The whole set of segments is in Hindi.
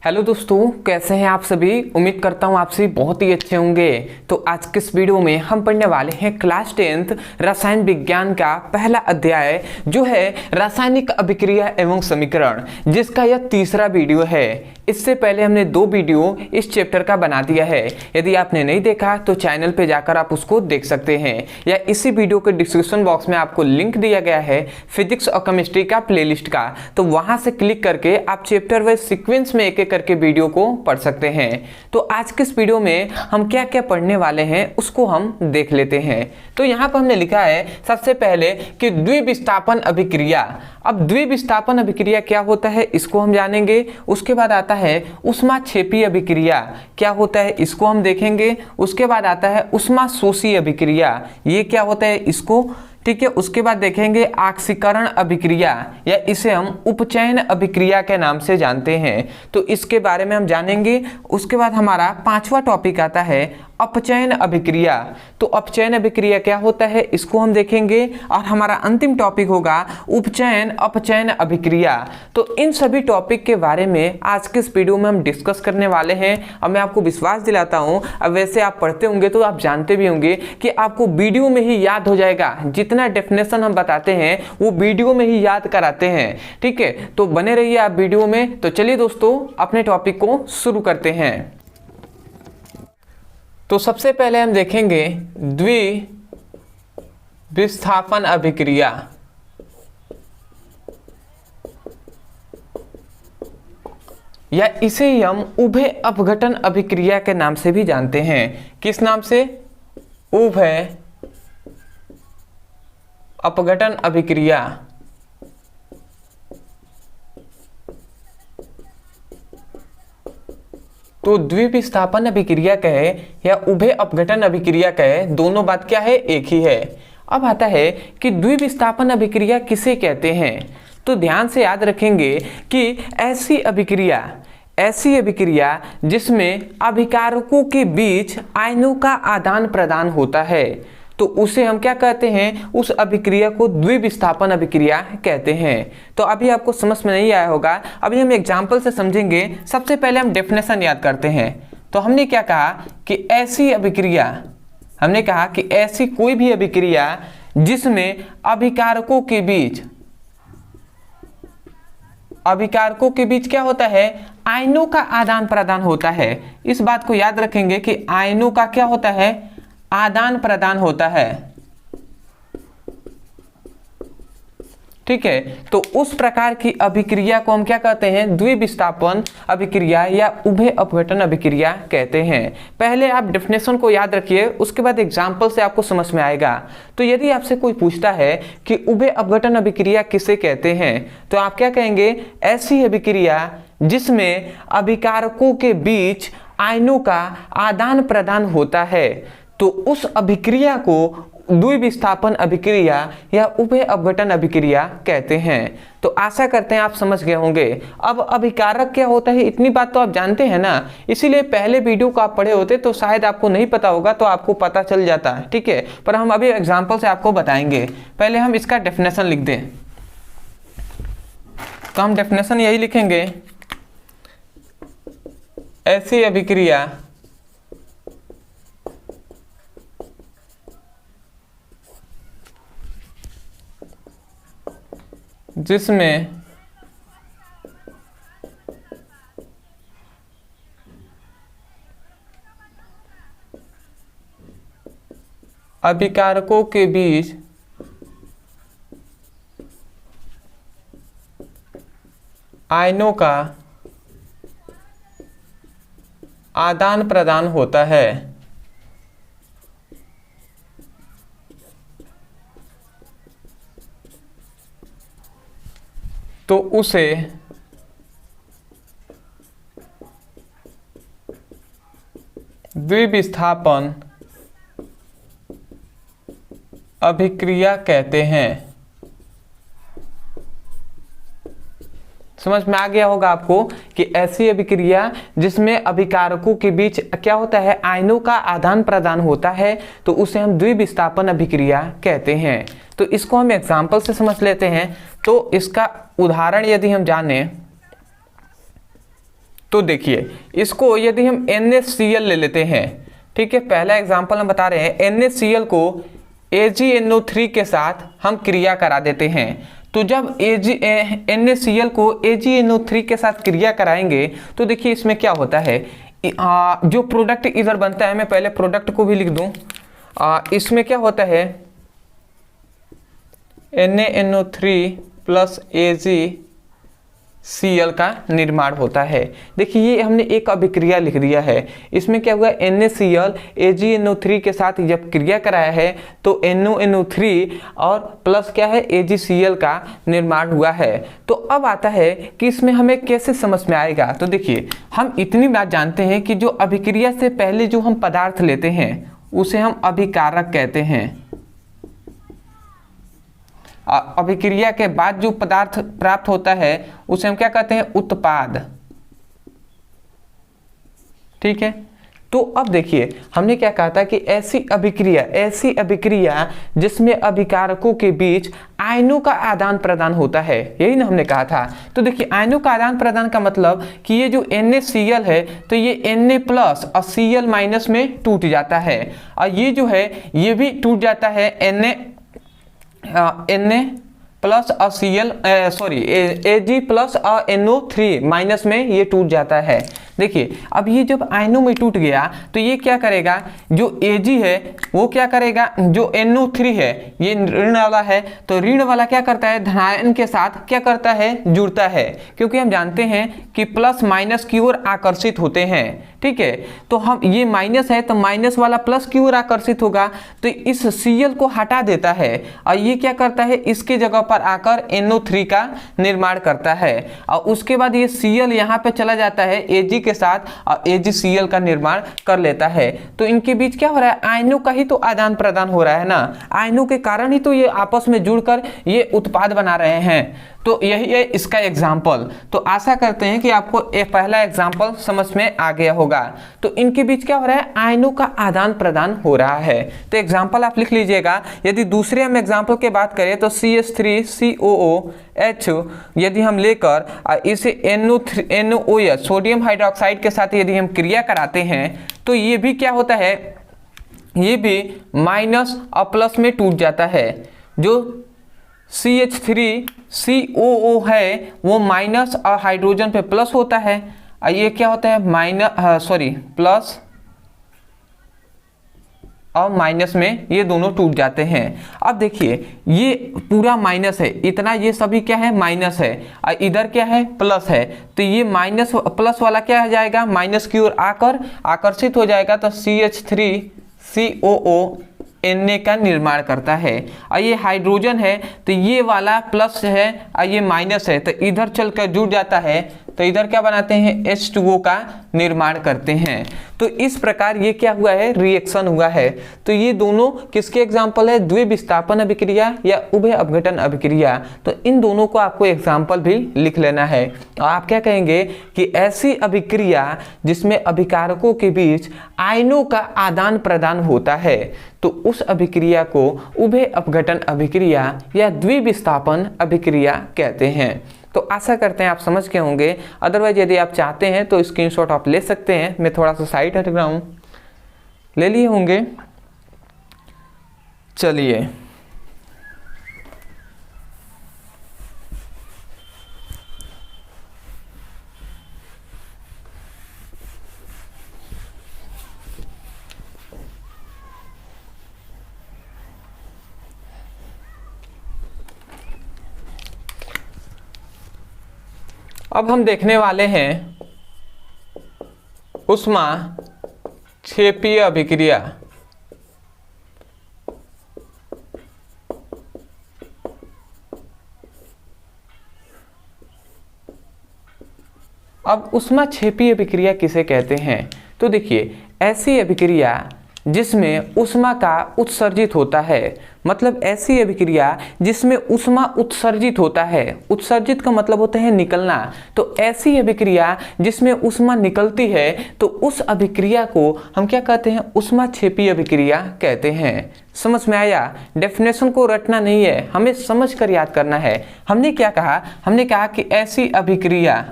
हेलो दोस्तों, कैसे हैं आप सभी। उम्मीद करता हूं आप सभी बहुत ही अच्छे होंगे। तो आज के इस वीडियो में हम पढ़ने वाले हैं क्लास 10th रसायन विज्ञान का पहला अध्याय जो है रासायनिक अभिक्रिया एवं समीकरण, जिसका यह तीसरा वीडियो है। इससे पहले हमने 2 वीडियो इस चैप्टर का बना दिया है। यदि आपने नहीं देखा तो चैनल पे जाकर आप उसको देख सकते हैं, या इसी वीडियो के डिस्क्रिप्शन बॉक्स में आपको लिंक दिया गया है फिजिक्स और केमिस्ट्री का प्लेलिस्ट का। तो वहां से क्लिक करके आप चैप्टर वाइज सीक्वेंस में एक एक करके वीडियो को पढ़ सकते हैं। तो आज के इस वीडियो में हम क्या क्या पढ़ने वाले हैं उसको हम देख लेते हैं। तो यहाँ पर हमने लिखा है सबसे पहले कि द्विविस्थापन अभिक्रिया। अब द्विविस्थापन अभिक्रिया क्या होता है इसको हम जानेंगे। उसके बाद आता है ऊष्माक्षेपी अभिक्रिया, क्या होता है इसको हम देखेंगे। उसके बाद आता है ऊष्माशोषी अभिक्रिया, ये क्या होता है इसको, ठीक है। उसके बाद देखेंगे आक्सीकरण अभिक्रिया, या इसे हम उपचयन अभिक्रिया के नाम से जानते हैं, तो इसके बारे में हम जानेंगे। उसके बाद हमारा 5वां टॉपिक आता है अपचयन अभिक्रिया। तो अपचयन अभिक्रिया क्या होता है इसको हम देखेंगे। और हमारा अंतिम टॉपिक होगा उपचयन अपचयन अभिक्रिया। तो इन सभी टॉपिक के बारे में आज के इस वीडियो में हम डिस्कस करने वाले हैं। और मैं आपको विश्वास दिलाता हूं, अब वैसे आप पढ़ते होंगे तो आप जानते भी होंगे कि आपको वीडियो में ही याद हो जाएगा। जितना डेफिनेशन हम बताते हैं वो वीडियो में ही याद कराते हैं, ठीक है। तो बने रहिए आप वीडियो में। तो चलिए दोस्तों अपने टॉपिक को शुरू करते हैं। तो सबसे पहले हम देखेंगे द्विविस्थापन अभिक्रिया, या इसे ही हम उभय अपघटन अभिक्रिया के नाम से भी जानते हैं। किस नाम से? उभय अपघटन अभिक्रिया। तो द्विविस्थापन अभिक्रिया कहे या उभय अपघटन अभिक्रिया कहे, दोनों बात क्या है, एक ही है। अब आता है कि द्विविस्थापन अभिक्रिया किसे कहते हैं। तो ध्यान से याद रखेंगे कि ऐसी अभिक्रिया जिसमें अभिकारकों के बीच आयनों का आदान प्रदान होता है, तो उसे हम क्या कहते हैं, उस अभिक्रिया को द्विविस्थापन अभिक्रिया कहते हैं। तो अभी आपको समझ में नहीं आया होगा, अभी हम एग्जाम्पल से समझेंगे। सबसे पहले हम डेफिनेशन याद करते हैं। तो हमने क्या कहा कि ऐसी अभिक्रिया, हमने कहा कि ऐसी कोई भी अभिक्रिया जिसमें अभिकारकों के बीच क्या होता है, आयनों का आदान प्रदान होता है। इस बात को याद रखेंगे कि आयनों का क्या होता है, आदान प्रदान होता है, ठीक है। तो उस प्रकार की अभिक्रिया को हम क्या कहते हैं, द्विविस्थापन अभिक्रिया या उभय अपघटन अभिक्रिया कहते हैं। पहले आप डेफिनेशन को याद रखिए, उसके बाद एग्जाम्पल से आपको समझ में आएगा। तो यदि आपसे कोई पूछता है कि उभय अपघटन अभिक्रिया किसे कहते हैं, तो आप क्या कहेंगे, ऐसी अभिक्रिया जिसमें अभिकारकों के बीच आयनों का आदान प्रदान होता है, तो उस अभिक्रिया को द्विविस्थापन अभिक्रिया या उभय अपघटन अभिक्रिया कहते हैं। तो आशा करते हैं आप समझ गए होंगे। अब अभिकारक क्या होता है इतनी बात तो आप जानते हैं ना, इसीलिए पहले वीडियो को आप पढ़े होते तो शायद आपको नहीं पता होगा, तो आपको पता चल जाता है, ठीक है। पर हम अभी एग्जाम्पल से आपको बताएंगे। पहले हम इसका डेफिनेशन लिख दें। तो हम डेफिनेशन यही लिखेंगे, ऐसी अभिक्रिया जिसमें अभिकारकों के बीच आयनों का आदान प्रदान होता है, तो उसे द्विविस्थापन अभिक्रिया कहते हैं। समझ में आ गया होगा आपको कि ऐसी अभिक्रिया जिसमें अभिकारकों के बीच क्या होता है, आयनों का आदान प्रदान होता है, तो उसे हम द्विविस्थापन अभिक्रिया कहते हैं। तो इसको हम एग्जाम्पल से समझ लेते हैं। तो इसका उदाहरण यदि हम जाने तो देखिए इसको यदि हम NaCl ले लेते हैं, ठीक है, पहला एग्जांपल हम बता रहे हैं, NaCl को AgNO3 के साथ हम क्रिया करा देते हैं। तो जब NaCl को AgNO3 के साथ क्रिया कराएंगे तो देखिए इसमें क्या होता है, जो प्रोडक्ट इधर बनता है, मैं पहले प्रोडक्ट को भी लिख दूं, इसमें क्या होता है NaNO3 प्लस AgCl का निर्माण होता है। देखिए ये हमने एक अभिक्रिया लिख दिया है, इसमें क्या हुआ, NaCl AgNO3 के साथ जब क्रिया कराया है तो NONO3 और प्लस क्या है AgCl का निर्माण हुआ है। तो अब आता है कि इसमें हमें कैसे समझ में आएगा। तो देखिए हम इतनी बात जानते हैं कि जो अभिक्रिया से पहले जो हम पदार्थ लेते हैं उसे हम अभिकारक कहते हैं, अभिक्रिया के बाद जो पदार्थ प्राप्त होता है उसे हम क्या कहते हैं, उत्पाद। ठीक है, तो अब देखिए हमने क्या कहा था कि ऐसी अभिक्रिया जिसमें अभिकारकों के बीच आयनों का आदान प्रदान होता है, यही ना हमने कहा था। तो देखिए आयनों का आदान प्रदान का मतलब कि ये जो NaCl है तो ये Na प्लस और Cl माइनस में टूट जाता है, और ये जो है ये भी टूट जाता है Na प्लस और Ag प्लस और NO3 माइनस में ये टूट जाता है। देखिए अब ये जब आयनों में टूट गया तो ये क्या करेगा, जो Ag है वो क्या करेगा, जो NO3 है ये ऋण वाला है, तो ऋण वाला क्या करता है, धनायन के साथ क्या करता है, जुड़ता है, क्योंकि हम जानते हैं कि प्लस माइनस की ओर आकर्षित होते हैं। ठीक है, तो हम ये माइनस है तो माइनस वाला प्लस की ओर आकर्षित होगा, तो इस Cl को हटा देता है और ये क्या करता है, इसके जगह पर आकर NO3 का निर्माण करता है, और उसके बाद ये Cl यहाँ पे चला जाता है Ag के साथ और AgCl का निर्माण कर लेता है। तो इनके बीच क्या हो रहा है, आयनों का ही तो आदान प्रदान हो रहा है ना, आयनों के कारण ही तो ये आपस में जुड़कर ये उत्पाद बना रहे हैं। तो यही है इसका एग्जाम्पल। तो आशा करते हैं कि आपको एक पहला एग्जाम्पल समझ में आ गया होगा। तो इनके बीच क्या हो रहा है, आयनों का आदान प्रदान हो रहा है। तो एग्जाम्पल आप लिख लीजिएगा। यदि दूसरे हम एग्जाम्पल की बात करें तो CH3COOH यदि हम लेकर इसे NOOH सोडियम हाइड्रोक्साइड के साथ यदि हम क्रिया कराते हैं तो ये भी क्या होता है, ये भी माइनस और प्लस में टूट जाता है। जो CH3COO है वो माइनस और हाइड्रोजन पे प्लस होता है, और ये क्या होता है प्लस और माइनस में ये दोनों टूट जाते हैं। अब देखिए ये पूरा माइनस है, इतना ये सभी क्या है, माइनस है, और इधर क्या है, प्लस है, तो ये माइनस प्लस वाला क्या हो जाएगा, माइनस की ओर आकर आकर्षित हो जाएगा, तो CH3COO Na का निर्माण करता है। और ये हाइड्रोजन है तो ये वाला प्लस है और ये माइनस है, तो इधर चलकर जुड़ जाता है, तो इधर क्या बनाते हैं, H2O का निर्माण करते हैं। तो इस प्रकार ये क्या हुआ है, रिएक्शन हुआ है। तो ये दोनों किसके एग्जाम्पल है, द्विविस्थापन अभिक्रिया या उभय अपघटन अभिक्रिया। तो इन दोनों को आपको एग्जाम्पल भी लिख लेना है। और आप क्या कहेंगे कि ऐसी अभिक्रिया जिसमें अभिकारकों के बीच आयनों का आदान प्रदान होता है तो उस अभिक्रिया को उभय अपघटन अभिक्रिया या द्विविस्थापन अभिक्रिया कहते हैं। तो आशा करते हैं आप समझ गए होंगे। अदरवाइज यदि आप चाहते हैं तो स्क्रीनशॉट आप ले सकते हैं। मैं थोड़ा सा साइड हट रहा हूँ, ले लिए होंगे। चलिए अब हम देखने वाले हैं ऊष्मा क्षेपीय अभिक्रिया। अब ऊष्मा क्षेपीय अभिक्रिया किसे कहते हैं, तो देखिए ऐसी अभिक्रिया जिसमें ऊष्मा का उत्सर्जित होता है, मतलब ऐसी अभिक्रिया जिसमें ऊष्मा उत्सर्जित होता है। उत्सर्जित का मतलब होता है निकलना। तो ऐसी अभिक्रिया जिसमें ऊष्मा निकलती है तो उस अभिक्रिया को हम क्या कहते हैं, ऊष्मा क्षेपीय अभिक्रिया कहते हैं। समझ में आया? डेफिनेशन को रटना नहीं है, हमें समझ कर याद करना है। हमने क्या कहा, हमने कहा कि ऐसी अभिक्रिया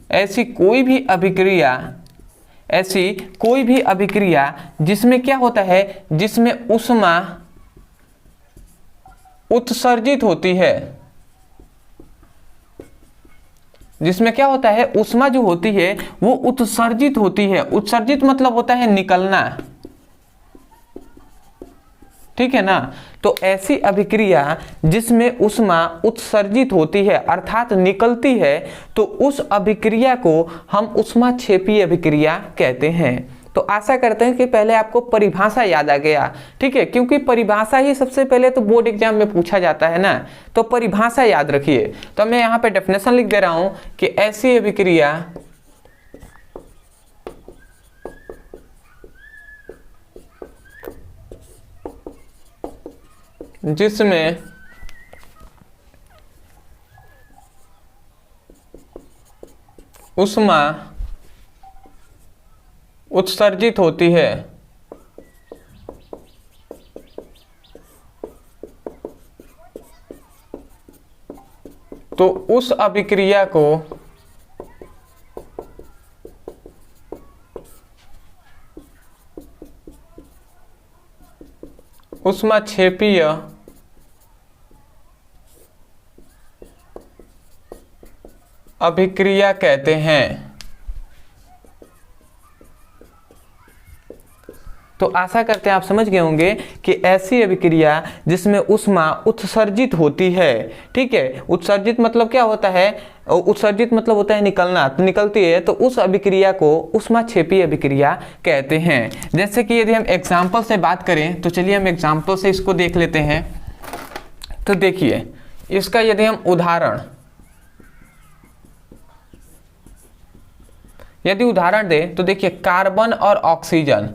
ऐसी कोई भी अभिक्रिया जिसमें क्या होता है, जिसमें ऊष्मा उत्सर्जित होती है, जिसमें क्या होता है, ऊष्मा जो होती है वो उत्सर्जित होती है। उत्सर्जित मतलब होता है निकलना, ठीक है ना। तो ऐसी अभिक्रिया जिसमें ऊष्मा उत्सर्जित होती है अर्थात निकलती है, तो उस अभिक्रिया को हम ऊष्माक्षेपी अभिक्रिया कहते हैं। तो आशा करते हैं कि पहले आपको परिभाषा याद आ गया, ठीक है, क्योंकि परिभाषा ही सबसे पहले तो बोर्ड एग्जाम में पूछा जाता है ना, तो परिभाषा याद रखिए। तो मैं यहाँ पे डेफिनेशन लिख दे रहा हूं कि ऐसी अभिक्रिया जिसमें ऊष्मा उत्सर्जित होती है, तो उस अभिक्रिया को ऊष्माक्षेपीय अभिक्रिया कहते हैं। तो आशा करते हैं आप समझ गए होंगे कि ऐसी अभिक्रिया जिसमें ऊष्मा उत्सर्जित होती है, ठीक है, उत्सर्जित मतलब क्या होता है, उत्सर्जित मतलब होता है निकलना, तो निकलती है, तो उस अभिक्रिया को ऊष्माक्षेपी अभिक्रिया कहते हैं। जैसे कि यदि हम एग्जाम्पल से बात करें तो चलिए हम एग्जाम्पल से इसको देख लेते हैं। तो देखिए इसका यदि हम उदाहरण दें तो देखिए कार्बन और ऑक्सीजन,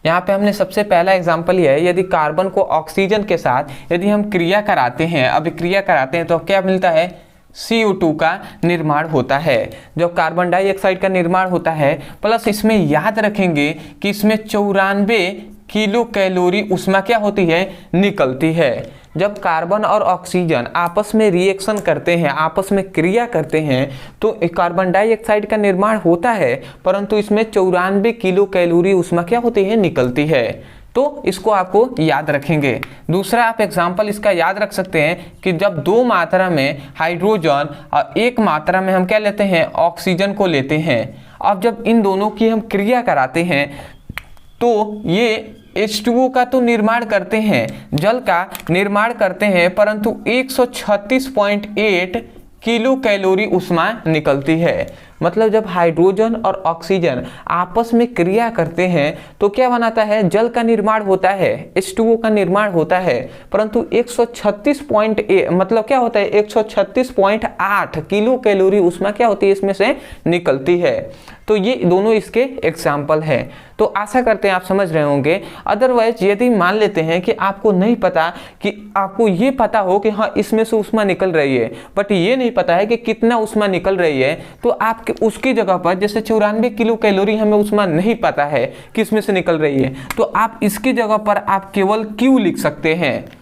यहाँ पे हमने सबसे पहला एग्जाम्पल लिया है। यदि कार्बन को ऑक्सीजन के साथ यदि हम क्रिया कराते हैं, अभिक्रिया कराते हैं, तो क्या मिलता है, CO2 का निर्माण होता है, जो कार्बन डाइऑक्साइड का निर्माण होता है। प्लस इसमें याद रखेंगे कि इसमें 94 किलो कैलोरी ऊष्मा क्या होती है, निकलती है। जब कार्बन और ऑक्सीजन आपस में रिएक्शन करते हैं, आपस में क्रिया करते हैं, तो कार्बन डाइऑक्साइड का निर्माण होता है, परंतु इसमें 94 किलो कैलोरी ऊष्मा क्या होती है, निकलती है। तो इसको आपको याद रखेंगे। दूसरा आप एग्जाम्पल इसका याद रख सकते हैं कि जब 2 मात्रा में हाइड्रोजन और 1 मात्रा में हम क्या लेते हैं, ऑक्सीजन को लेते हैं। अब जब इन दोनों की हम क्रिया कराते हैं तो ये H2O का तो निर्माण करते हैं, जल का निर्माण करते हैं, परंतु 136.8 किलो कैलोरी ऊष्मा निकलती है। मतलब जब हाइड्रोजन और ऑक्सीजन आपस में क्रिया करते हैं तो क्या बनाता है, जल का निर्माण होता है, H2O का निर्माण होता है, परंतु 136.8 मतलब क्या होता है, 136.8 किलो कैलोरी ऊष्मा क्या होती है, इसमें से निकलती है। तो ये दोनों इसके एग्जाम्पल हैं। तो आशा करते हैं आप समझ रहे होंगे। अदरवाइज यदि मान लेते हैं कि आपको नहीं पता, कि आपको ये पता हो कि हाँ इसमें से ऊष्मा निकल रही है, बट ये नहीं पता है कि कितना ऊष्मा निकल रही है, तो आप उसकी जगह पर जैसे 94 किलो कैलोरी हमें ऊष्मा नहीं पता है कि इसमें से निकल रही है, तो आप इसकी जगह पर आप केवल Q लिख सकते हैं।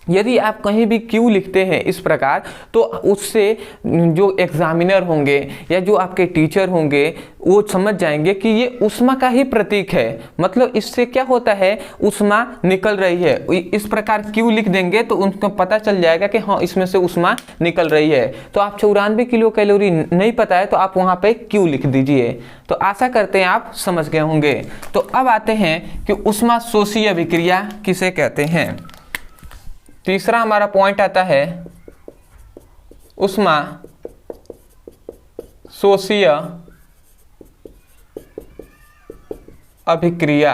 यदि आप कहीं भी Q लिखते हैं इस प्रकार, तो उससे जो एग्जामिनर होंगे या जो आपके टीचर होंगे वो समझ जाएंगे कि ये ऊष्मा का ही प्रतीक है, मतलब इससे क्या होता है, ऊष्मा निकल रही है। इस प्रकार Q लिख देंगे तो उनको पता चल जाएगा कि हाँ इसमें से ऊष्मा निकल रही है। तो आप 94 किलो कैलोरी नहीं पता है तो आप वहाँ पे Q लिख दीजिए। तो आशा करते हैं आप समझ गए होंगे। तो अब आते हैं कि ऊष्मा शोषी अभिक्रिया किसे कहते हैं। तीसरा हमारा पॉइंट आता है ऊष्मा शोषीय अभिक्रिया।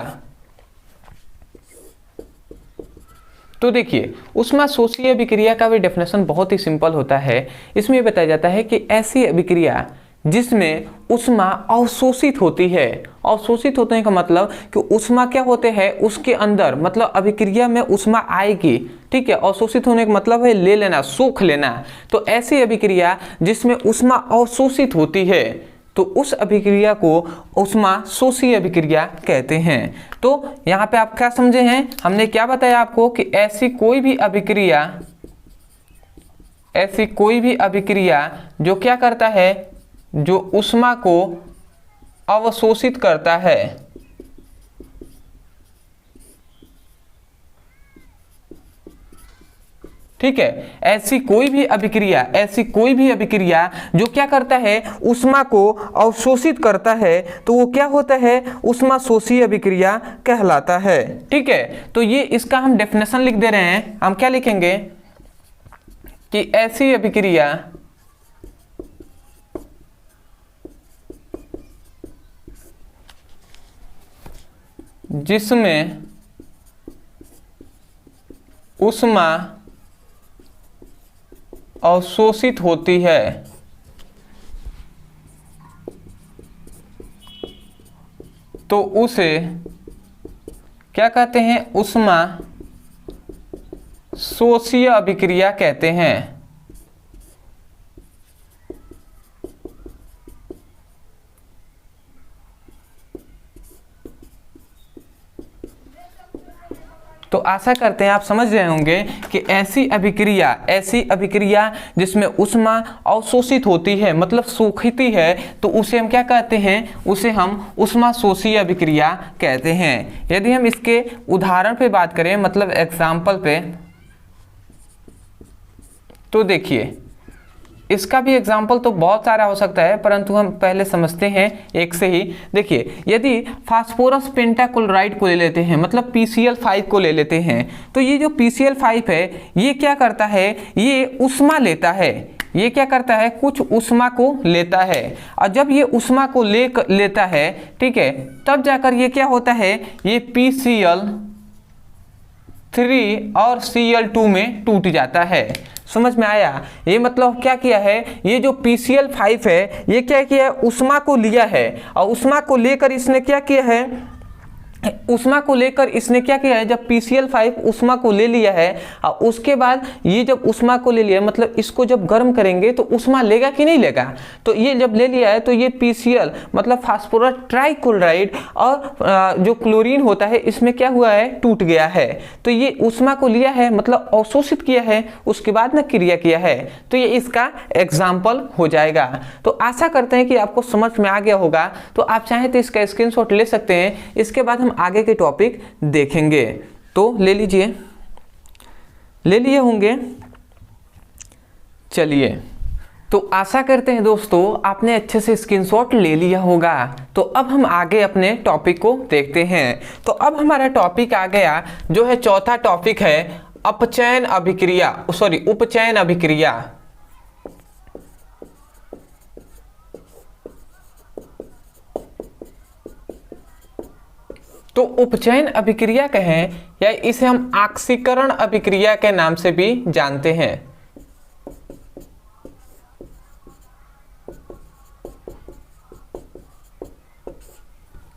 तो देखिए ऊष्मा शोषीय अभिक्रिया का भी डेफिनेशन बहुत ही सिंपल होता है। इसमें बताया जाता है कि ऐसी अभिक्रिया जिसमें ऊष्मा अवशोषित होती है। अवशोषित होने का मतलब कि ऊष्मा क्या होते हैं उसके अंदर, मतलब अभिक्रिया में ऊष्मा आएगी, ठीक है। अवशोषित होने का मतलब है ले लेना, सोख लेना। तो ऐसी अभिक्रिया जिसमें ऊष्मा अवशोषित होती है तो उस अभिक्रिया को ऊष्मा शोषीय अभिक्रिया कहते हैं। तो यहाँ पे आप क्या समझे हैं, हमने क्या बताया आपको कि ऐसी कोई भी अभिक्रिया जो क्या करता है, जो ऊष्मा को अवशोषित करता है, ठीक है। ऐसी कोई भी अभिक्रिया जो क्या करता है, ऊष्मा को अवशोषित करता है, तो वो क्या होता है, ऊष्मा शोषी अभिक्रिया कहलाता है, ठीक है। तो ये इसका हम डेफिनेशन लिख दे रहे हैं। हम क्या लिखेंगे कि ऐसी अभिक्रिया जिसमें ऊष्मा अवशोषित होती है, तो उसे क्या कहते हैं, ऊष्मा शोषीय अभिक्रिया कहते हैं। तो आशा करते हैं आप समझ रहे होंगे कि ऐसी अभिक्रिया जिसमें ऊष्मा अवशोषित होती है, मतलब सोखती है, तो उसे हम क्या कहते हैं, उसे हम ऊष्मा शोषी अभिक्रिया कहते हैं। यदि हम इसके उदाहरण पे बात करें, मतलब एग्जाम्पल पे, तो देखिए इसका भी एग्जाम्पल तो बहुत सारा हो सकता है, परंतु हम पहले समझते हैं एक से ही। देखिए यदि फास्फोरस पेंटाक्लोराइड को ले लेते हैं, मतलब PCl5 को ले लेते हैं, तो ये जो PCl5 है ये क्या करता है, ये ऊष्मा लेता है। ये क्या करता है, कुछ ऊष्मा को लेता है, और जब ये ऊष्मा को लेता है, ठीक है, तब जाकर ये क्या होता है, ये PCl3 और Cl2 में टूट जाता है। समझ में आया? ये मतलब क्या किया है, ये जो PCl5 है ये क्या किया है, ऊष्मा को लिया है, और ऊष्मा को लेकर इसने क्या किया है, जब PCl5 ऊष्मा को ले लिया है, और उसके बाद ये जब ऊष्मा को ले लिया है, मतलब इसको जब गर्म करेंगे तो ऊष्मा लेगा कि नहीं लेगा, तो ये जब ले लिया है तो ये PCl मतलब फास्फोरस ट्राइक्लोराइड और जो क्लोरीन होता है इसमें क्या हुआ है, टूट गया है। तो ये ऊष्मा को लिया है, मतलब अवशोषित किया है, उसके बाद में क्रिया किया है, तो ये इसका एग्जाम्पल हो जाएगा। तो आशा करते हैं कि आपको समझ में आ गया होगा। तो आप चाहें तो इसका स्क्रीनशॉट ले सकते हैं, इसके बाद हम आगे के टॉपिक देखेंगे। तो ले लिए होंगे। चलिए, तो आशा करते हैं दोस्तों आपने अच्छे से स्क्रीनशॉट ले लिया होगा। तो अब हम आगे अपने टॉपिक को देखते हैं। तो अब हमारा टॉपिक आ गया जो है, चौथा टॉपिक है उपचयन अभिक्रिया। तो उपचयन अभिक्रिया कहें या इसे हम ऑक्सीकरण अभिक्रिया के नाम से भी जानते हैं।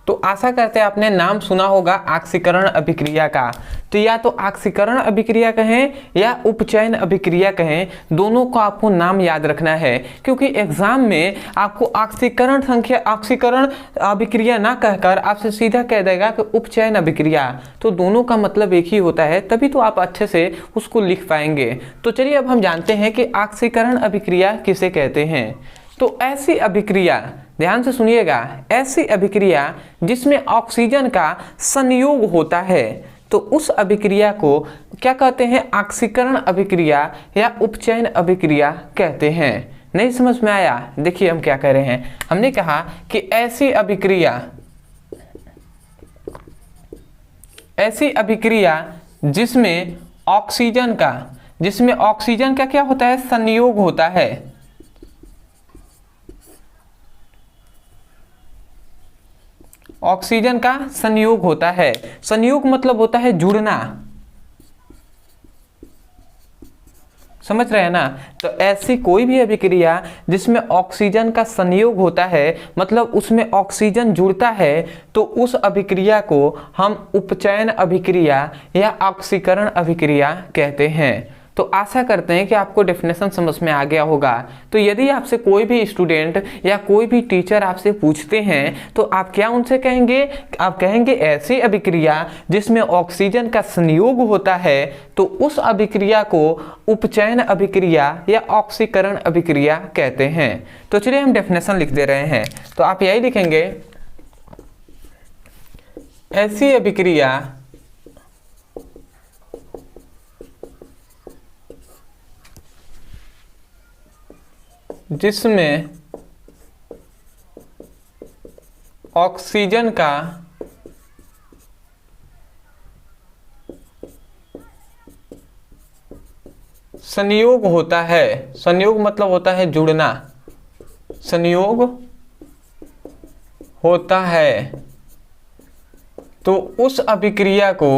तो आशा करते हैं आपने नाम सुना होगा ऑक्सीकरण अभिक्रिया का। तो या तो ऑक्सीकरण अभिक्रिया कहें या उपचयन अभिक्रिया कहें, दोनों को आपको नाम याद रखना है, क्योंकि एग्जाम में आपको ऑक्सीकरण अभिक्रिया ना कहकर आपसे सीधा कह देगा कि उपचयन अभिक्रिया। तो दोनों का मतलब एक ही होता है, तभी तो आप अच्छे से उसको लिख पाएंगे। तो चलिए अब हम जानते हैं कि ऑक्सीकरण अभिक्रिया किसे कहते हैं। तो ऐसी अभिक्रिया, ध्यान से सुनिएगा, ऐसी अभिक्रिया जिसमें ऑक्सीजन का संयोग होता है, तो उस अभिक्रिया को क्या कहते हैं, ऑक्सीकरण अभिक्रिया या उपचयन अभिक्रिया कहते हैं। नहीं समझ में आया? देखिए हम क्या कह रहे हैं, हमने कहा कि ऐसी अभिक्रिया जिसमें ऑक्सीजन का क्या होता है, संयोग होता है। ऑक्सीजन का संयोग होता है। संयोग मतलब होता है जुड़ना, समझ रहे हैं ना? तो ऐसी कोई भी अभिक्रिया जिसमें ऑक्सीजन का संयोग होता है, मतलब उसमें ऑक्सीजन जुड़ता है, तो उस अभिक्रिया को हम उपचयन अभिक्रिया या ऑक्सीकरण अभिक्रिया कहते हैं। तो आशा करते हैं कि आपको डेफिनेशन समझ में आ गया होगा। तो यदि आपसे कोई भी स्टूडेंट या कोई भी टीचर आपसे पूछते हैं तो आप क्या उनसे कहेंगे? आप कहेंगे ऐसी अभिक्रिया जिसमें ऑक्सीजन का संयोग होता है तो उस अभिक्रिया को उपचयन अभिक्रिया या ऑक्सीकरण अभिक्रिया कहते हैं। तो चलिए हम डेफिनेशन लिख दे रहे हैं। तो आप यही लिखेंगे, ऐसी अभिक्रिया जिसमें ऑक्सीजन का संयोग होता है, संयोग मतलब होता है जुड़ना, संयोग होता है, तो उस अभिक्रिया को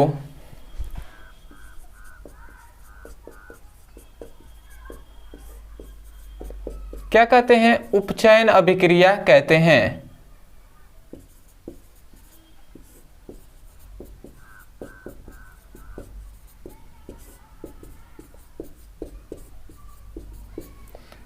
क्या कहते हैं? उपचयन अभिक्रिया कहते हैं।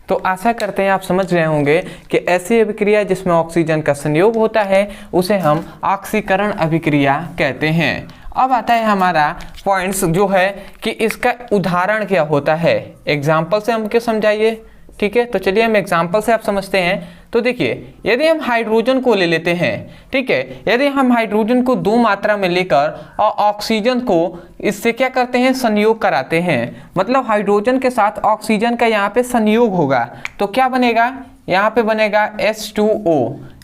तो आशा करते हैं आप समझ रहे होंगे कि ऐसी अभिक्रिया जिसमें ऑक्सीजन का संयोग होता है उसे हम ऑक्सीकरण अभिक्रिया कहते हैं। अब आता है हमारा पॉइंट्स जो है कि इसका उदाहरण क्या होता है। एग्जाम्पल से हमको समझाइए, ठीक है। तो चलिए हम एग्जाम्पल से आप समझते हैं। तो देखिए, यदि हम हाइड्रोजन को ले लेते हैं, ठीक है, यदि हम हाइड्रोजन को 2 मात्रा में लेकर और ऑक्सीजन को इससे क्या करते हैं? संयोग कराते हैं, मतलब हाइड्रोजन के साथ ऑक्सीजन का यहाँ पे संयोग होगा तो क्या बनेगा? यहाँ पे बनेगा H2O,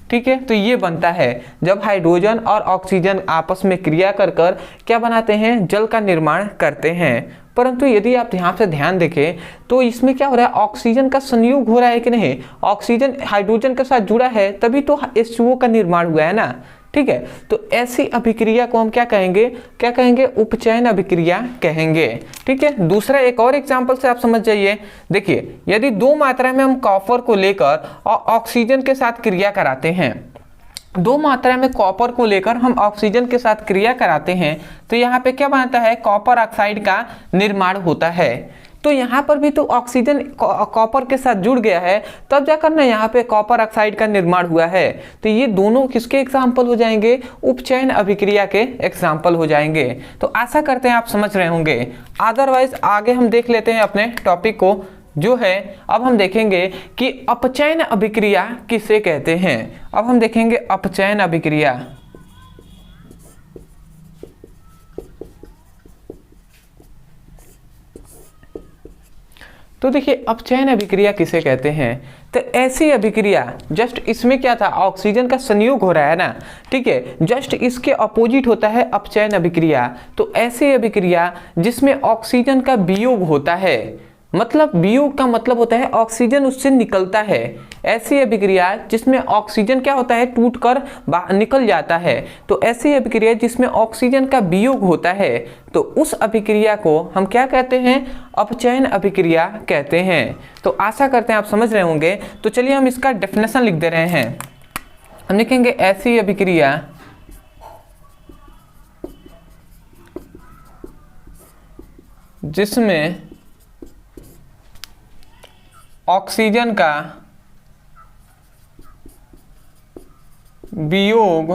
ठीक है। तो ये बनता है जब हाइड्रोजन और ऑक्सीजन आपस में क्रिया कर कर क्या बनाते हैं? जल का निर्माण करते हैं। परंतु यदि आप यहाँ से ध्यान देखें तो इसमें क्या हो रहा है? ऑक्सीजन का संयोग हो रहा है कि नहीं? ऑक्सीजन हाइड्रोजन के साथ जुड़ा है तभी तो H2O का निर्माण हुआ है ना, ठीक है। तो ऐसी अभिक्रिया को हम क्या कहेंगे? क्या कहेंगे? उपचयन अभिक्रिया कहेंगे, ठीक है। दूसरा एक और एग्जांपल से आप समझ जाइए। देखिए, यदि 2 मात्रा में हम कॉपर को लेकर और ऑक्सीजन के साथ क्रिया कराते हैं, 2 मात्रा में कॉपर को लेकर हम ऑक्सीजन के साथ क्रिया कराते हैं तो यहाँ पे क्या बनता है? कॉपर ऑक्साइड का निर्माण होता है। तो यहाँ पर भी तो ऑक्सीजन कॉपर के साथ जुड़ गया है तब जाकर ना यहाँ पे कॉपर ऑक्साइड का निर्माण हुआ है। तो ये दोनों किसके एग्जाम्पल हो जाएंगे? उपचयन अभिक्रिया के एग्जाम्पल हो जाएंगे। तो आशा करते हैं आप समझ रहे होंगे। अदरवाइज आगे हम देख लेते हैं अपने टॉपिक को जो है। अब हम देखेंगे कि अपचयन अभिक्रिया किसे कहते हैं। अब हम देखेंगे अपचयन अभिक्रिया। तो देखिए, अपचयन अभिक्रिया किसे कहते हैं? तो ऐसी अभिक्रिया, जस्ट इसमें क्या था? ऑक्सीजन का संयोग हो रहा है ना, ठीक है। जस्ट इसके अपोजिट होता है अपचयन अभिक्रिया। तो ऐसी अभिक्रिया जिसमें ऑक्सीजन का वियोग होता है, मतलब वियोग का मतलब होता है ऑक्सीजन उससे निकलता है। ऐसी अभिक्रिया जिसमें ऑक्सीजन क्या होता है? टूटकर निकल जाता है। तो ऐसी अभिक्रिया जिसमें ऑक्सीजन का वियोग होता है तो उस अभिक्रिया को हम क्या कहते हैं? अपचयन अभिक्रिया कहते हैं। तो आशा करते हैं आप समझ रहे होंगे। तो चलिए हम इसका डेफिनेशन लिख दे रहे हैं। हम लिखेंगे ऐसी अभिक्रिया जिसमें ऑक्सीजन का वियोग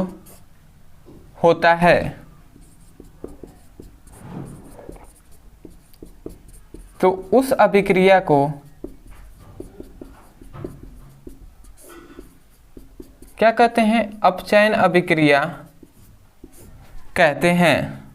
होता है तो उस अभिक्रिया को क्या कहते हैं? अपचयन अभिक्रिया कहते हैं।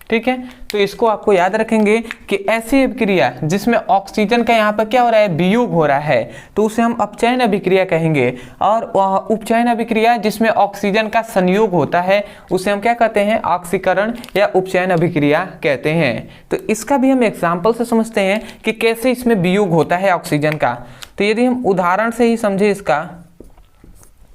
ठीक है, तो इसको आपको याद रखेंगे कि ऐसी अभिक्रिया जिसमें ऑक्सीजन का यहाँ पर क्या हो रहा है? वियोग हो रहा है तो उसे हम अपचयन अभिक्रिया कहेंगे। और उपचयन अभिक्रिया जिसमें ऑक्सीजन का संयोग होता है उसे हम क्या कहते हैं? ऑक्सीकरण या उपचयन अभिक्रिया कहते हैं। तो इसका भी हम एग्जाम्पल से समझते हैं कि कैसे इसमें वियोग होता है ऑक्सीजन का। तो यदि हम उदाहरण से ही समझे इसका,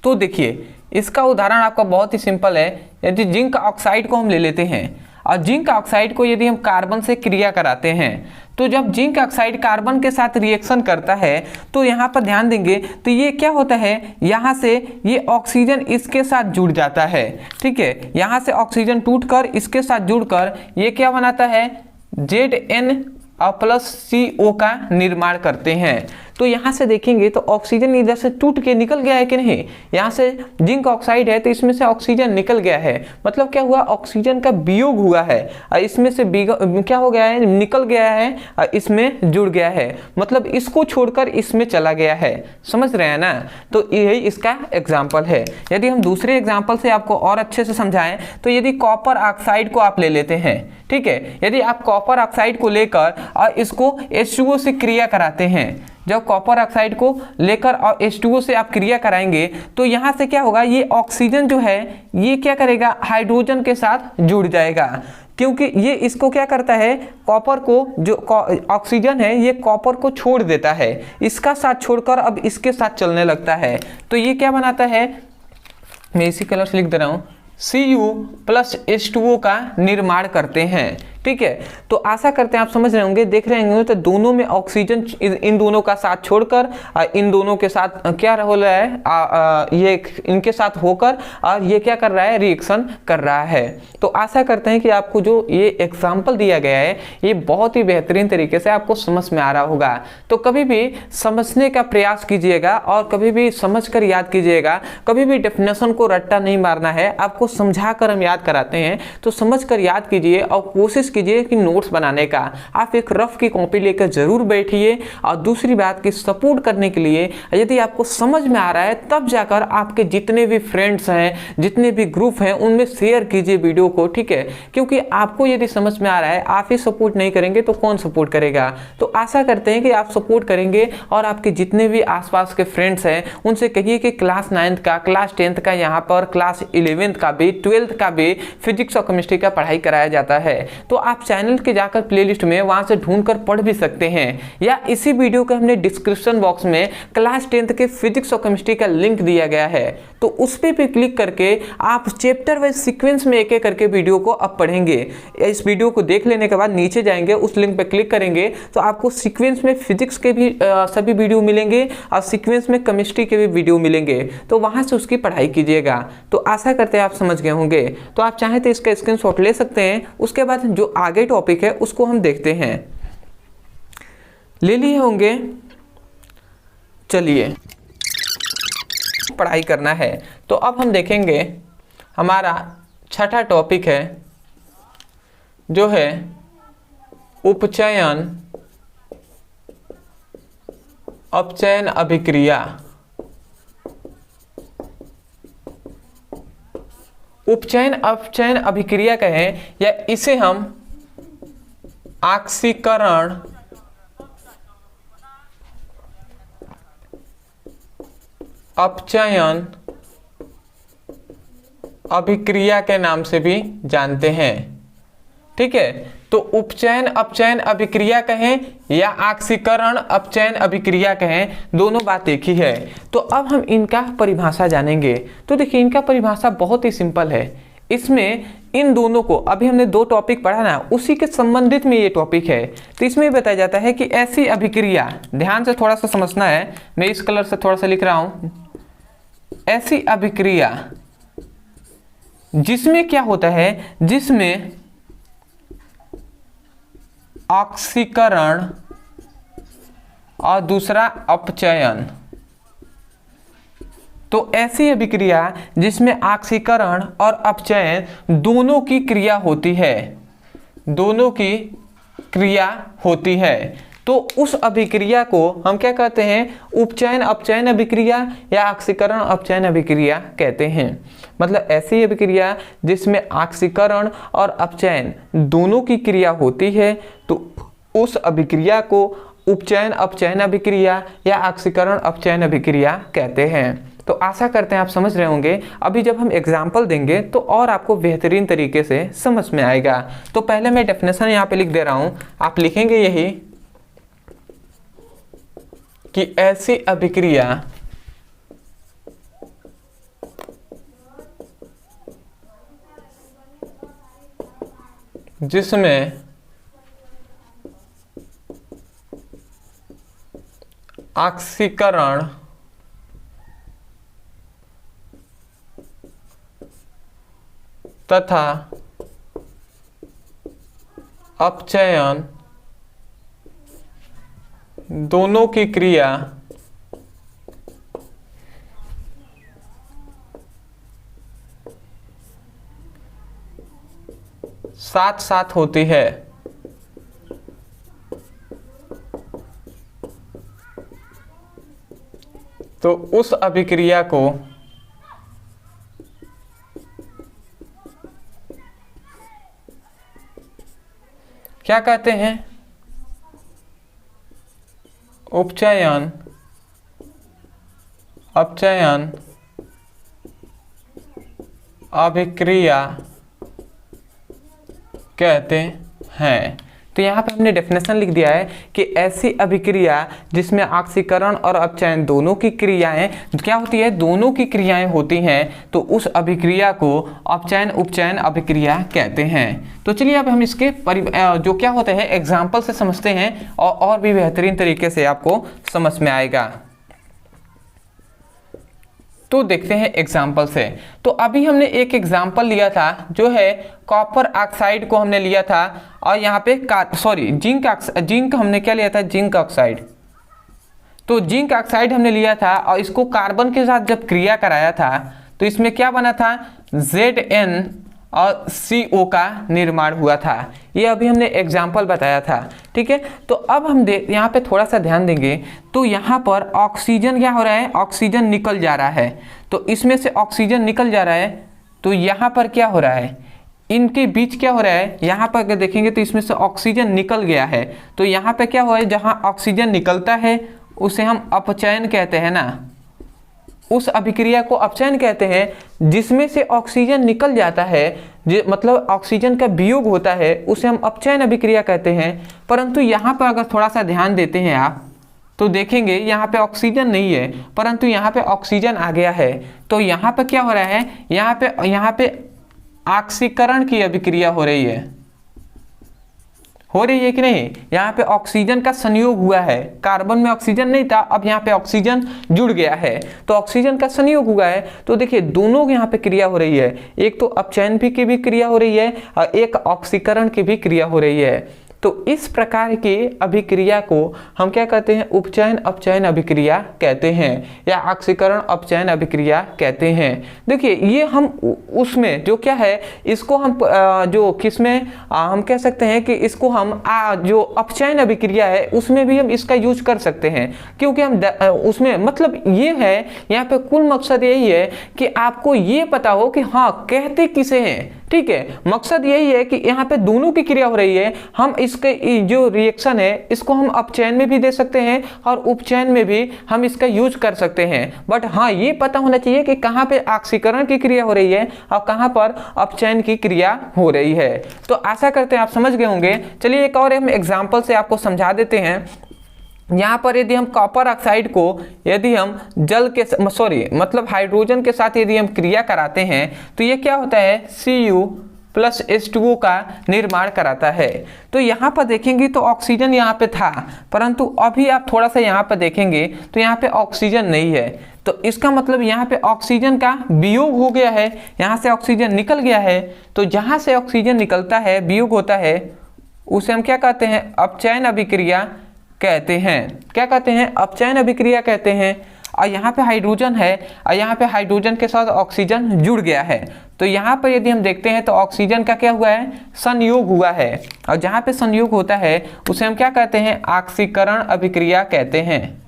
तो देखिए इसका उदाहरण आपका बहुत ही सिंपल है। यदि जिंक ऑक्साइड को हम ले लेते हैं, और जिंक ऑक्साइड को यदि हम कार्बन से क्रिया कराते हैं, तो जब जिंक ऑक्साइड कार्बन के साथ रिएक्शन करता है तो यहाँ पर ध्यान देंगे तो ये क्या होता है, यहाँ से ये ऑक्सीजन इसके साथ जुड़ जाता है। ठीक है, यहाँ से ऑक्सीजन टूटकर इसके साथ जुड़कर ये क्या बनाता है, ZN+CO का निर्माण करते हैं। तो यहाँ से देखेंगे तो ऑक्सीजन इधर से टूट के निकल गया है कि नहीं, यहाँ से जिंक ऑक्साइड है तो इसमें से ऑक्सीजन निकल गया है, मतलब क्या हुआ, ऑक्सीजन का वियोग हुआ है और इसमें से क्या हो गया है, निकल गया है और इसमें जुड़ गया है, मतलब इसको छोड़कर इसमें चला गया है। समझ रहे हैं ना, तो यही इसका एग्जाम्पल है। यदि हम दूसरे एग्जाम्पल से आपको और अच्छे से समझाएं तो यदि कॉपर ऑक्साइड को आप ले लेते हैं, ठीक है, यदि आप कॉपर ऑक्साइड को लेकर और इसको H2O से क्रिया कराते हैं, जब कॉपर ऑक्साइड को लेकर और H2O से आप क्रिया कराएंगे तो यहाँ से क्या होगा, ये ऑक्सीजन जो है ये क्या करेगा, हाइड्रोजन के साथ जुड़ जाएगा, क्योंकि ये इसको क्या करता है, कॉपर को, जो ऑक्सीजन है ये कॉपर को छोड़ देता है, इसका साथ छोड़कर अब इसके साथ चलने लगता है। तो ये क्या बनाता है, मैं इसी कलर से लिख दे रहा हूँ, Cu+H2O का निर्माण करते हैं। ठीक है, तो आशा करते हैं आप समझ रहे होंगे, देख रहे होंगे तो दोनों में ऑक्सीजन इन दोनों का साथ छोड़कर इन दोनों के साथ क्या हो रहा है, ये इनके साथ होकर और ये क्या कर रहा है, रिएक्शन कर रहा है। तो आशा करते हैं कि आपको जो ये एग्जाम्पल दिया गया है ये बहुत ही बेहतरीन तरीके से आपको समझ में आ रहा होगा। तो कभी भी समझने का प्रयास कीजिएगा और कभी भी समझ कर याद कीजिएगा, कभी भी डेफिनेशन को रट्टा नहीं मारना है, आपको समझा कर हम याद कराते हैं तो समझ कर याद कीजिए और कोशिश कीजिए कि नोट्स बनाने का आप एक रफ की कॉपी लेकर जरूर बैठिए। और दूसरी बात की सपोर्ट करने के लिए यदि आपको समझ में आ रहा है तब जाकर आपके जितने भी फ्रेंड्स हैं, जितने भी ग्रुप हैं, उनमें शेयर कीजिए वीडियो को। ठीक है, क्योंकि आपको यदि समझ में आ रहा है, आप ही सपोर्ट नहीं करेंगे तो कौन सपोर्ट करेगा। तो आशा करते हैं कि आप सपोर्ट करेंगे और आपके जितने भी आसपास के फ्रेंड्स हैं उनसे कहिए कि क्लास 9th का, क्लास 10th का, यहाँ पर क्लास 11th का भी, 12th का भी फिजिक्स और केमिस्ट्री का पढ़ाई कराया जाता है। तो आप चैनल के जाकर प्लेलिस्ट में वहां से ढूंढकर पढ़ भी सकते हैं, या इसी वीडियो के हमने डिस्क्रिप्शन बॉक्स में क्लास 10th के फिजिक्स और केमिस्ट्री का लिंक दिया गया है, तो उस पे भी क्लिक करके आप चैप्टर वाइज सीक्वेंस में एक एक करके वीडियो को अब पढ़ेंगे। इस वीडियो को देख लेने के बाद नीचे जाएंगे, उस लिंक पे क्लिक करेंगे तो आपको सीक्वेंस में फिजिक्स के भी सभी वीडियो मिलेंगे और सीक्वेंस में केमिस्ट्री के भी वीडियो मिलेंगे, तो वहां से उसकी पढ़ाई कीजिएगा। तो आशा करते हैं आप समझ गए होंगे। तो आप चाहें तो इसका स्क्रीनशॉट ले सकते हैं, उसके बाद जो आगे टॉपिक है उसको हम देखते हैं। ले लिए होंगे, चलिए पढ़ाई करना है। तो अब हम देखेंगे हमारा छठा टॉपिक है जो है उपचयन अपचयन अभिक्रिया। उपचयन अपचयन अभिक्रिया कहें या इसे हम ऑक्सीकरण अपचयन अभिक्रिया के नाम से भी जानते हैं। ठीक है, तो उपचयन अपचयन अभिक्रिया कहें या ऑक्सीकरण अपचयन अभिक्रिया कहें, दोनों बात एक ही है। तो अब हम इनका परिभाषा जानेंगे। तो देखिए इनका परिभाषा बहुत ही सिंपल है। इसमें इन दोनों को, अभी हमने दो टॉपिक पढ़ा ना, उसी के संबंधित में ये टॉपिक है। तो इसमें बताया जाता है कि ऐसी अभिक्रिया, ध्यान से थोड़ा सा समझना है, मैं इस कलर से थोड़ा सा लिख रहा हूं, ऐसी अभिक्रिया जिसमें क्या होता है, जिसमें ऑक्सीकरण और दूसरा अपचयन। तो ऐसी अभिक्रिया जिसमें ऑक्सीकरण और अपचयन दोनों की क्रिया होती है, दोनों की क्रिया होती है, तो उस अभिक्रिया को हम क्या कहते हैं, उपचयन अपचयन अभिक्रिया या ऑक्सीकरण अपचयन अभिक्रिया कहते हैं। मतलब ऐसी अभिक्रिया जिसमें ऑक्सीकरण और अपचयन दोनों की क्रिया होती है, तो उस अभिक्रिया को उपचयन अपचयन अभिक्रिया या ऑक्सीकरण अपचयन अभिक्रिया कहते हैं। तो आशा करते हैं आप समझ रहे होंगे। अभी जब हम एग्जाम्पल देंगे तो और आपको बेहतरीन तरीके से समझ में आएगा। तो पहले मैं डेफिनेशन यहाँ पे लिख दे रहा हूँ, आप लिखेंगे यही कि ऐसी अभिक्रिया जिसमें ऑक्सीकरण तथा अपचयन दोनों की क्रिया साथ साथ होती है। तो उस अभिक्रिया को क्या कहते हैं? उपचयन अपचयन अभिक्रिया कहते हैं। तो यहाँ पे हमने डेफिनेशन लिख दिया है कि ऐसी अभिक्रिया जिसमें ऑक्सीकरण और अपचयन दोनों की क्रियाएं क्या होती है, दोनों की क्रियाएं होती हैं, तो उस अभिक्रिया को अपचयन उपचयन अभिक्रिया कहते हैं। तो चलिए अब हम इसके जो क्या होते हैं एग्जाम्पल से समझते हैं और भी बेहतरीन तरीके से आपको समझ में आएगा। तो देखते हैं एग्जाम्पल से। तो अभी हमने एक एग्जाम्पल लिया था जो है कॉपर ऑक्साइड को हमने लिया था, और यहाँ पे जिंक हमने क्या लिया था, जिंक ऑक्साइड। तो जिंक ऑक्साइड हमने लिया था और इसको कार्बन के साथ जब क्रिया कराया था तो इसमें क्या बना था, Zn और CO का निर्माण हुआ था। ये अभी हमने एग्जाम्पल बताया था, ठीक है। तो अब हम यहाँ पे थोड़ा सा ध्यान देंगे तो यहाँ पर ऑक्सीजन क्या हो रहा है, ऑक्सीजन निकल जा रहा है। तो इसमें से ऑक्सीजन निकल जा रहा है, तो यहाँ पर क्या हो रहा है, इनके बीच क्या हो रहा है, यहाँ पर अगर देखेंगे तो इसमें से ऑक्सीजन निकल गया है। तो यहाँ पे क्या हुआ है, जहाँ ऑक्सीजन निकलता है उसे हम अपचयन कहते हैं ना, उस अभिक्रिया को अपचयन कहते हैं। जिसमें से ऑक्सीजन निकल जाता है, मतलब ऑक्सीजन का वियोग होता है, उसे हम अपचयन अभिक्रिया कहते हैं। परंतु यहाँ पर अगर थोड़ा सा ध्यान देते हैं आप तो देखेंगे यहाँ पे ऑक्सीजन नहीं है, परंतु यहाँ पे ऑक्सीजन आ गया है। तो यहाँ पे क्या हो रहा है, यहाँ पे ऑक्सीकरण की अभिक्रिया हो रही है कि नहीं। यहाँ पे ऑक्सीजन का संयोग हुआ है, कार्बन में ऑक्सीजन नहीं था, अब यहाँ पे ऑक्सीजन जुड़ गया है, तो ऑक्सीजन का संयोग हुआ है। तो देखिए दोनों यहाँ पे क्रिया हो रही है, एक तो अपचयन की भी क्रिया हो रही है और एक ऑक्सीकरण की भी क्रिया हो रही है। तो इस प्रकार की अभिक्रिया को हम क्या कहते हैं, उपचयन अपचयन अभिक्रिया कहते हैं या ऑक्सीकरण अपचयन अभिक्रिया कहते हैं। देखिए ये हम उसमें जो क्या है, इसको हम जो किसमें हम कह सकते हैं कि इसको हम जो अपचयन अभिक्रिया है उसमें भी हम इसका यूज कर सकते हैं, क्योंकि हम उसमें मतलब ये है, यहाँ पे कुल मकसद यही है कि आपको ये पता हो कि हाँ कहते किसे हैं, ठीक है। मकसद यही है कि यहाँ पे दोनों की क्रिया हो रही है, हम इसके जो रिएक्शन है इसको हम अपचयन में भी दे सकते हैं और उपचयन में भी हम इसका यूज कर सकते हैं। बट हाँ ये पता होना चाहिए कि कहाँ पे ऑक्सीकरण की क्रिया हो रही है और कहाँ पर अपचयन की क्रिया हो रही है। तो आशा करते हैं आप समझ गए होंगे। चलिए एक और हम एग्जाम्पल से आपको समझा देते हैं। यहाँ पर यदि हम कॉपर ऑक्साइड को यदि हम मतलब हाइड्रोजन के साथ यदि हम क्रिया कराते हैं तो ये क्या होता है, Cu+H2O का निर्माण कराता है। तो यहाँ पर देखेंगे तो ऑक्सीजन यहाँ पे था, परंतु अभी आप थोड़ा सा यहाँ पर देखेंगे तो यहाँ पे ऑक्सीजन नहीं है। तो इसका मतलब यहाँ पे ऑक्सीजन का वियोग हो गया है, यहाँ से ऑक्सीजन निकल गया है। तो जहाँ से ऑक्सीजन निकलता है, वियोग होता है, उसे हम क्या कहते हैं, अपचयन अभिक्रिया कहते हैं। क्या कहते हैं, अपचयन अभिक्रिया कहते हैं। और यहाँ पे हाइड्रोजन है और यहाँ पे हाइड्रोजन के साथ ऑक्सीजन जुड़ गया है। तो यहाँ पर यदि हम देखते हैं तो ऑक्सीजन का क्या हुआ है, संयोग हुआ है। और जहाँ पे संयोग होता है उसे हम क्या कहते हैं, ऑक्सीकरण अभिक्रिया कहते हैं,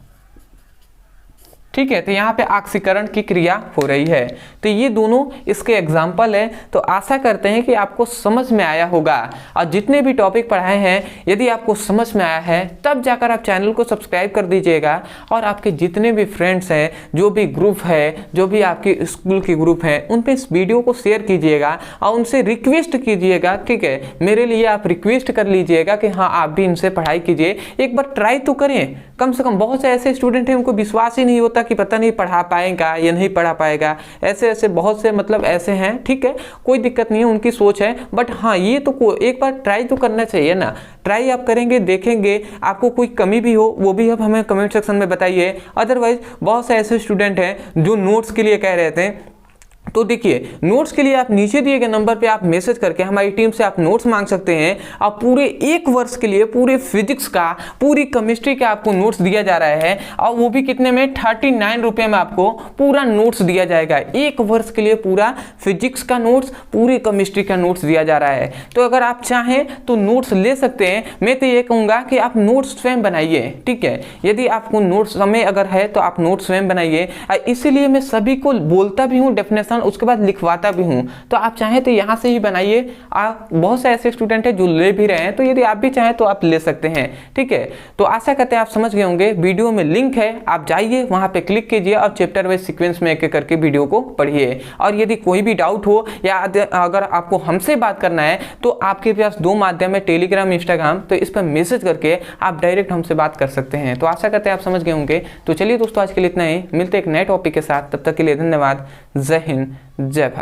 ठीक है। तो यहाँ पे ऑक्सीकरण की क्रिया हो रही है। तो ये दोनों इसके एग्जाम्पल है। तो आशा करते हैं कि आपको समझ में आया होगा। और जितने भी टॉपिक पढ़ाए हैं यदि आपको समझ में आया है तब जाकर आप चैनल को सब्सक्राइब कर दीजिएगा। और आपके जितने भी फ्रेंड्स हैं, जो भी ग्रुप है, जो भी आपके स्कूल के ग्रुप हैं, उन पर इस वीडियो को शेयर कीजिएगा और उनसे रिक्वेस्ट कीजिएगा, ठीक है। मेरे लिए आप रिक्वेस्ट कर लीजिएगा कि हाँ आप भी इनसे पढ़ाई कीजिए, एक बार ट्राई तो करें। कम से कम बहुत से ऐसे स्टूडेंट हैं उनको विश्वास ही नहीं होता कि पता नहीं पढ़ा पाएगा या नहीं पढ़ा पाएगा, ऐसे ऐसे बहुत से मतलब ऐसे हैं, ठीक है, कोई दिक्कत नहीं है, उनकी सोच है। बट हाँ, ये तो एक बार ट्राई तो करना चाहिए ना। ट्राई आप करेंगे, देखेंगे, आपको कोई कमी भी हो वो भी आप हमें कमेंट सेक्शन में बताइए। अदरवाइज बहुत से ऐसे स्टूडेंट हैं जो नोट्स के लिए कह रहे थे, तो देखिए नोट्स के लिए आप नीचे दिए गए नंबर पे आप मैसेज करके हमारी टीम से आप नोट्स मांग सकते हैं। आप पूरे 1 वर्ष के लिए पूरे फिजिक्स का, पूरी केमिस्ट्री का आपको नोट्स दिया जा रहा है, और वो भी कितने में, 39 रुपये में आपको पूरा नोट्स दिया जाएगा। 1 वर्ष के लिए पूरा फिजिक्स का नोट्स, पूरी केमिस्ट्री का नोट्स दिया जा रहा है। तो अगर आप चाहें तो नोट्स ले सकते हैं। मैं तो ये कहूँगा कि आप नोट्स स्वयं बनाइए, ठीक है। यदि आपको नोट्स समय अगर है तो आप नोट्स स्वयं बनाइए। इसीलिए मैं सभी को बोलता भी हूँ डेफिनेशन, उसके बाद लिखवाता भी हूं। तो आप चाहें तो यहां से ही बनाइए। आप बहुत से ऐसे स्टूडेंट हैं जो ले भी रहे हैं, तो यदि आप भी चाहें तो आप ले सकते हैं, ठीक है। तो आशा करते हैं आप समझ गए होंगे। वीडियो में लिंक है, आप जाइए वहां पे क्लिक कीजिए और चैप्टर वाइज सीक्वेंस में एक एक करके वीडियो को पढ़िए। और यदि कोई भी डाउट हो या अगर आपको हमसे बात करना है तो आपके पास 2 माध्यम है, टेलीग्राम, इंस्टाग्राम, तो इस पर मैसेज करके आप डायरेक्ट हमसे बात कर सकते हैं। तो आशा करते हैं आप समझ गए होंगे। तो चलिए दोस्तों, आज के लिए इतना ही, मिलते एक नए टॉपिक के साथ, तब तक के लिए धन्यवाद। जय हिंद, जय भारत।